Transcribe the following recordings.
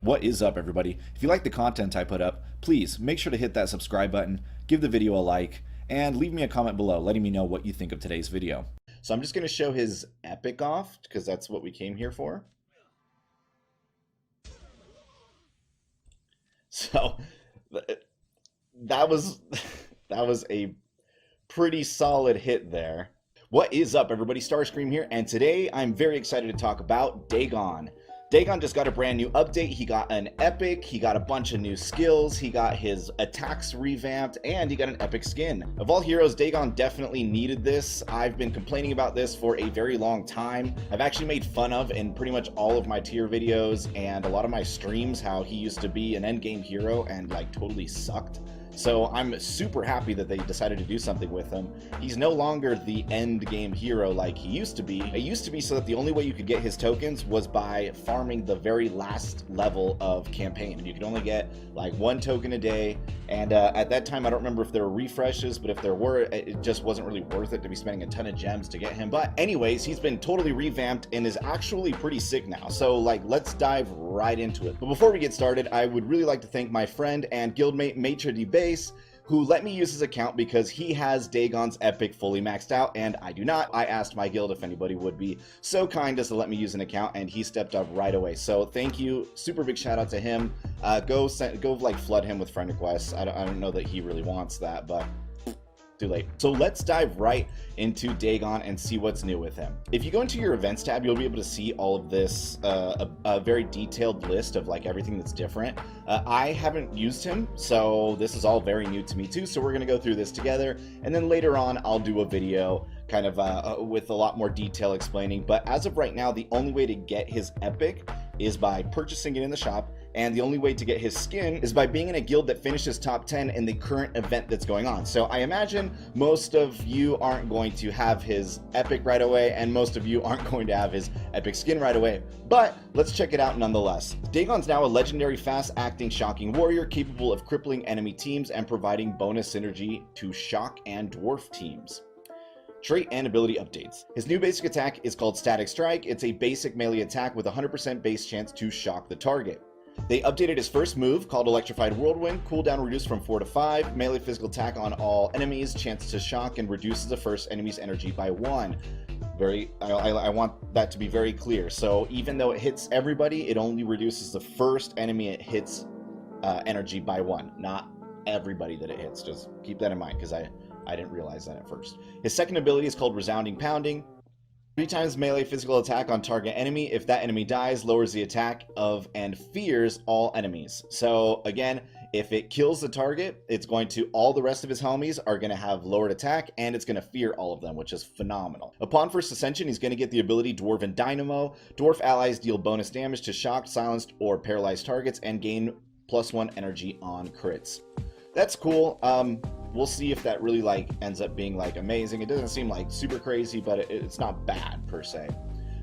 What is up, everybody? If you like the content I put up, please make sure to hit that subscribe button, give the video a like, and leave me a comment below letting me know what you think of today's video. So I'm just going to show his epic off because that's what we came here for. So that was a pretty solid hit there. What is up, everybody? Starscream here, and today I'm very excited to talk about Dhaegon. Dhaegon just got a brand new update. He got an epic, he got a bunch of new skills, he got his attacks revamped, and he got an epic skin. Of all heroes, Dhaegon definitely needed this. I've been complaining about this for a very long time. I've actually made fun of in pretty much all of my tier videos and a lot of my streams how he used to be an endgame hero and like totally sucked. So I'm super happy that they decided to do something with him. He's no longer the end game hero like he used to be. It used to be so that the only way you could get his tokens was by farming the very last level of campaign. And you could only get like one token a day. And at that time, I don't remember if there were refreshes, but if there were, it just wasn't really worth it to be spending a ton of gems to get him. But anyways, he's been totally revamped and is actually pretty sick now. So like, let's dive right into it. But before we get started, I would really like to thank my friend and guildmate Maitredebas, who let me use his account because he has Dhaegon's epic fully maxed out and I do not. I asked my guild if anybody would be so kind as to let me use an account and he stepped up right away. So thank you, super big shout out to him. Go like flood him with friend requests. I don't know that he really wants that, but too late. So let's dive right into Dhaegon and see what's new with him. If you go into your events tab, you'll be able to see all of this, a very detailed list of like everything that's different. I haven't used him, so this is all very new to me too. So we're gonna go through this together, and then later on I'll do a video kind of with a lot more detail explaining. But as of right now, the only way to get his epic is by purchasing it in the shop. And the only way to get his skin is by being in a guild that finishes top 10 in the current event that's going on. So I imagine most of you aren't going to have his epic right away, and most of you aren't going to have his epic skin right away. But let's check it out nonetheless. Dhaegon's now a legendary fast-acting shocking warrior capable of crippling enemy teams and providing bonus synergy to shock and dwarf teams. Trait and ability updates. His new basic attack is called Static Strike. It's a basic melee attack with a 100% base chance to shock the target. They updated his first move, called Electrified Whirlwind, cooldown reduced from 4 to 5, melee physical attack on all enemies, chance to shock, and reduces the first enemy's energy by 1. I want that to be very clear. So even though it hits everybody, it only reduces the first enemy it hits energy by 1, not everybody that it hits. Just keep that in mind, because I didn't realize that at first. His second ability is called Resounding Pounding. 3 times melee physical attack on target enemy. If that enemy dies, lowers the attack of and fears all enemies. So again, if it kills the target, it's going to, all the rest of his homies are going to have lowered attack, and it's going to fear all of them, which is phenomenal. Upon first ascension, he's going to get the ability Dwarven Dynamo. Dwarf allies deal bonus damage to shocked, silenced, or paralyzed targets and gain +1 energy on crits. That's cool. We'll see if that really like ends up being like amazing. It doesn't seem like super crazy, but it's not bad per se.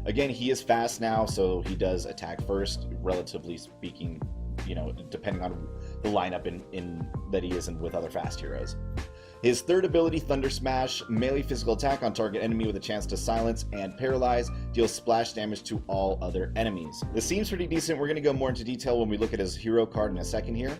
Again, he is fast now, so he does attack first, relatively speaking, you know, depending on the lineup in that he is in with other fast heroes. His third ability, Thunder Smash, melee physical attack on target enemy with a chance to silence and paralyze, deals splash damage to all other enemies. This seems pretty decent. We're going to go more into detail when we look at his hero card in a second here.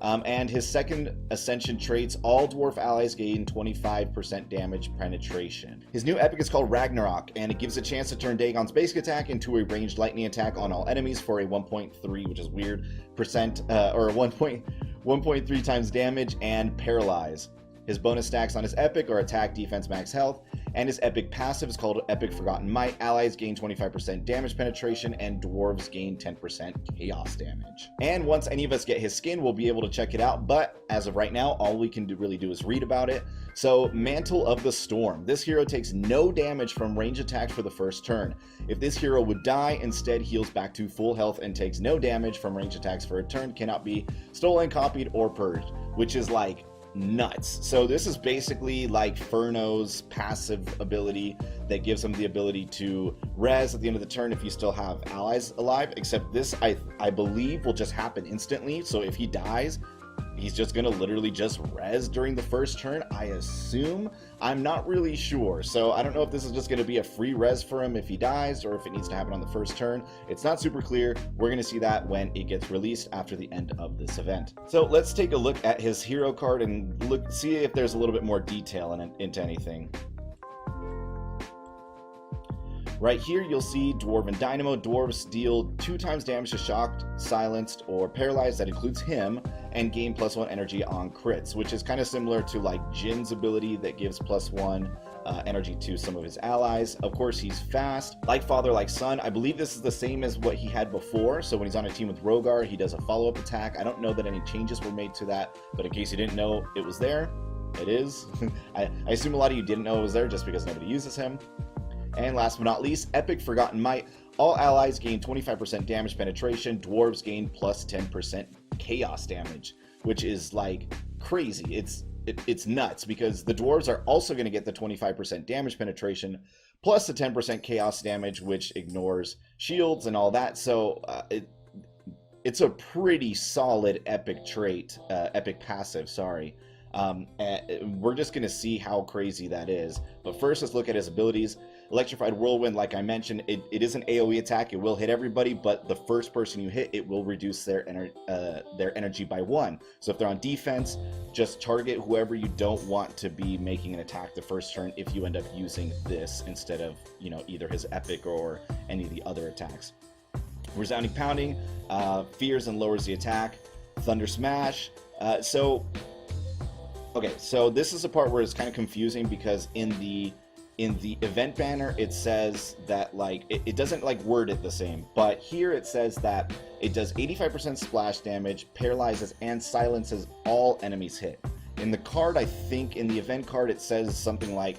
And his second ascension traits, all dwarf allies gain 25% damage penetration. His new epic is called Ragnarok, and it gives a chance to turn Dhaegon's basic attack into a ranged lightning attack on all enemies for a 1.3, which is weird, percent, or 1.3 times damage and paralyze. His bonus stacks on his epic are attack, defense, max health, and his epic passive is called Epic Forgotten Might. Allies gain 25% damage penetration, and dwarves gain 10% chaos damage. And once any of us get his skin, we'll be able to check it out, but as of right now, all we can really do is read about it. So, Mantle of the Storm. This hero takes no damage from range attacks for the first turn. If this hero would die, instead heals back to full health and takes no damage from range attacks for a turn, cannot be stolen, copied, or purged, which is like nuts. So this is basically like Furno's passive ability that gives him the ability to res at the end of the turn if you still have allies alive, except this I believe will just happen instantly. So if he dies, he's just gonna literally just res during the first turn, I assume. I'm not really sure, so I don't know if this is just gonna be a free res for him if he dies, or if it needs to happen on the first turn. It's not super clear. We're gonna see that when it gets released after the end of this event. So let's take a look at his hero card and see if there's a little bit more detail into anything. Right here, you'll see Dwarven Dynamo. Dwarves deal 2 times damage to shocked, silenced, or paralyzed. That includes him, and gain +1 energy on crits, which is kind of similar to like Jin's ability that gives +1 energy to some of his allies. Of course, he's fast. Like father, like son. I believe this is the same as what he had before. So when he's on a team with Rogar, he does a follow-up attack. I don't know that any changes were made to that, but in case you didn't know it was there, it is. I assume a lot of you didn't know it was there just because nobody uses him. And last but not least, Epic Forgotten Might. All allies gain 25% damage penetration. Dwarves gain +10% chaos damage, which is like crazy. It's nuts because the dwarves are also going to get the 25% damage penetration plus the 10% chaos damage, which ignores shields and all that. So it's a pretty solid epic trait, epic passive, sorry. We're just going to see how crazy that is. But first, let's look at his abilities. Electrified Whirlwind, like I mentioned, it is an AoE attack. It will hit everybody, but the first person you hit, it will reduce their energy by 1. So if they're on defense, just target whoever you don't want to be making an attack the first turn if you end up using this instead of, you know, either his epic or any of the other attacks. Resounding Pounding fears and lowers the attack. Thunder Smash. Okay, so this is a part where it's kind of confusing because in the event banner it says that like it doesn't like word it the same, but here it says that it does 85% splash damage, paralyzes and silences all enemies hit. In the card, I think in the event card it says something like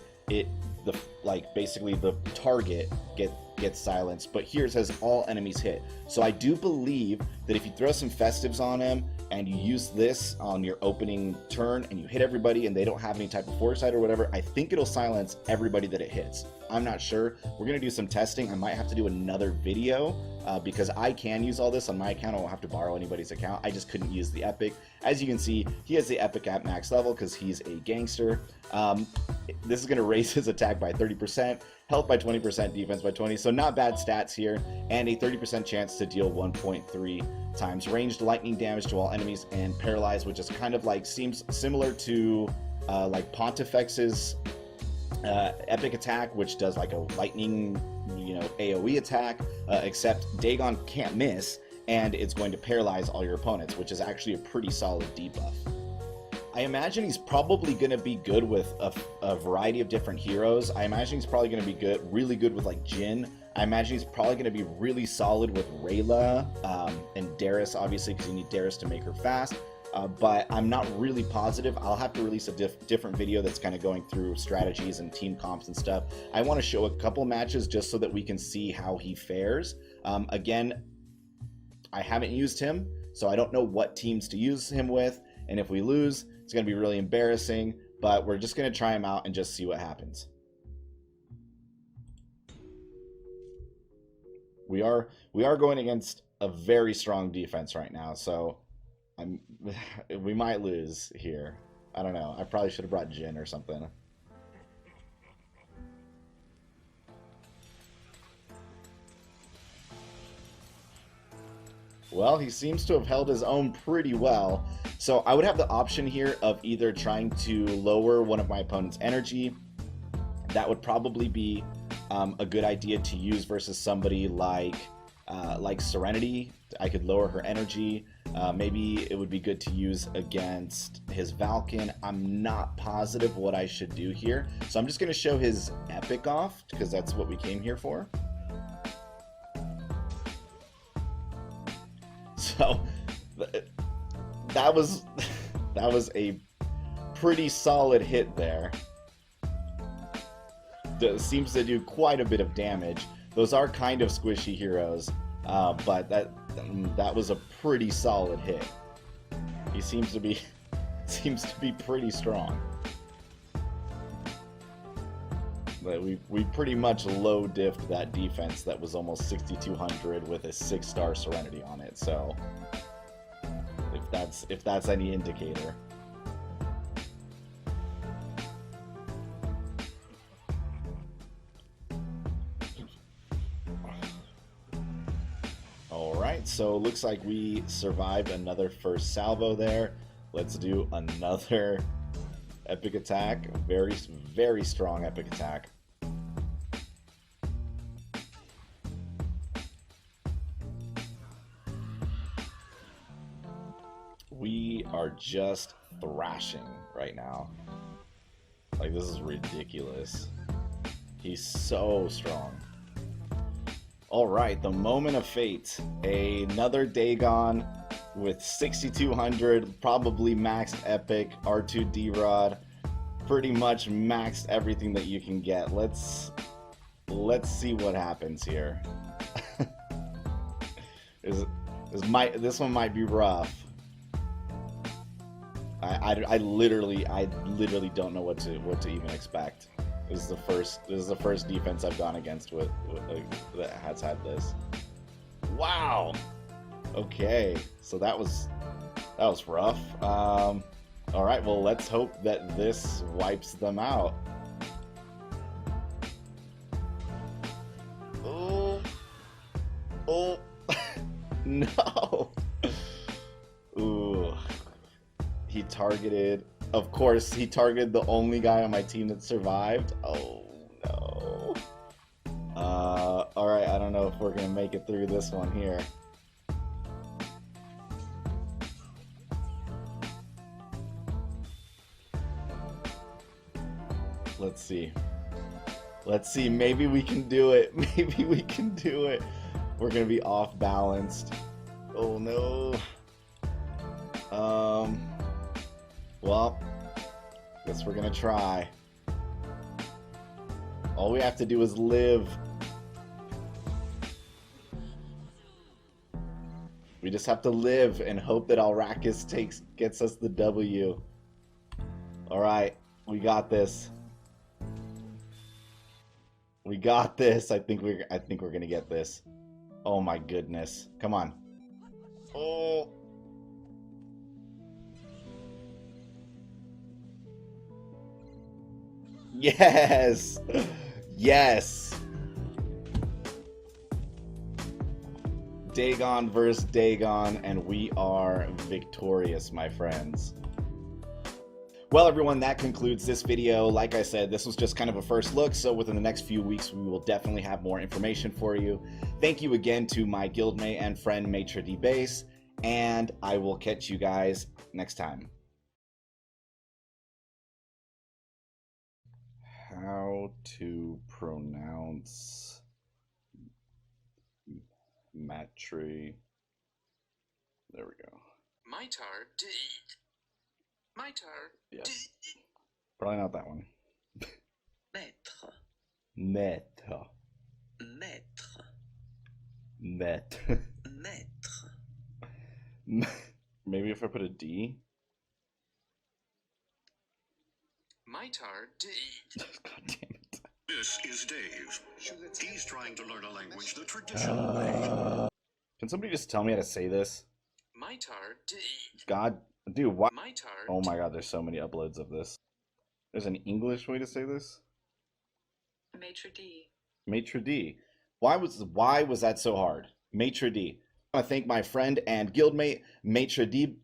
basically the target gets silenced, but here it says all enemies hit. So I do believe that if you throw some festives on him and you use this on your opening turn and you hit everybody and they don't have any type of foresight or whatever, I think it'll silence everybody that it hits. I'm not sure. We're gonna do some testing. I might have to do another video because I can use all this on my account. I won't have to borrow anybody's account. I just couldn't use the epic. As you can see, he has the epic at max level because he's a gangster. This is gonna raise his attack by 30%, health by 20%, defense by 20, so not bad stats here, and a 30% chance to deal 1.3 times ranged lightning damage to all enemies and paralyze, which is kind of like seems similar to like Pontifex's epic attack, which does like a lightning, you know, AoE attack, except Dhaegon can't miss and it's going to paralyze all your opponents, which is actually a pretty solid debuff. I imagine he's probably going to be good with a variety of different heroes. I imagine he's probably going to be really good with like Jin. I imagine he's probably going to be really solid with Rayla and Darius, obviously, because you need Darius to make her fast. But I'm not really positive. I'll have to release a different video that's kind of going through strategies and team comps and stuff. I want to show a couple matches just so that we can see how he fares. Again, I haven't used him, so I don't know what teams to use him with. And if we lose, it's going to be really embarrassing, but we're just going to try him out and just see what happens. We are going against a very strong defense right now, so we might lose here. I don't know. I probably should have brought Jin or something. Well, he seems to have held his own pretty well. So I would have the option here of either trying to lower one of my opponent's energy. That would probably be a good idea to use versus somebody like Serenity. I could lower her energy. Maybe it would be good to use against his Valken. I'm not positive what I should do here. So I'm just going to show his epic off because that's what we came here for. So that was a pretty solid hit there. Seems to do quite a bit of damage. Those are kind of squishy heroes, but that was a pretty solid hit. He seems to be pretty strong. But we pretty much low diffed that defense that was almost 6,200 with a 6-star Serenity on it. So if that's any indicator. Alright, so looks like we survived another first salvo there. Let's do another epic attack. Very, very strong epic attack. We are just thrashing right now. Like, this is ridiculous. He's so strong. Alright, the moment of fate. Another Dhaegon with 6200, probably maxed epic, R2 D-Rod. Pretty much maxed everything that you can get. Let's see what happens here. This one might be rough. I literally don't know what to even expect. This is the first defense I've gone against with that has had this. Wow. Okay, so that was rough. All right, well, let's hope that this wipes them out. Oh, no. Ooh. He targeted, of course, he targeted the only guy on my team that survived. Oh, no. Alright, I don't know if we're going to make it through this one here. Let's see. Let's see, maybe we can do it. Maybe we can do it. We're going to be off balanced. Oh, no. Well, guess we're gonna try. All we have to do is live. We just have to live and hope that Arrakis gets us the W. Alright, we got this. We got this. I think we're gonna get this. Oh my goodness. Come on. Oh. Yes! Yes! Dhaegon versus Dhaegon, and we are victorious, my friends. Well, everyone, that concludes this video. Like I said, this was just kind of a first look, so within the next few weeks, we will definitely have more information for you. Thank you again to my guildmate and friend, Maitredebas, and I will catch you guys next time. How to pronounce Matri. There we go. Yes. Probably not that one. Maître. Maybe if I put a D. God damn it. This is Dave. He's trying to learn a language the traditional way. Can somebody just tell me how to say this? God, dude, why? Oh my god, there's so many uploads of this. There's an English way to say this? Maitre D. Why was that so hard? Maitre D. I want to thank my friend and guildmate, Maitredebas.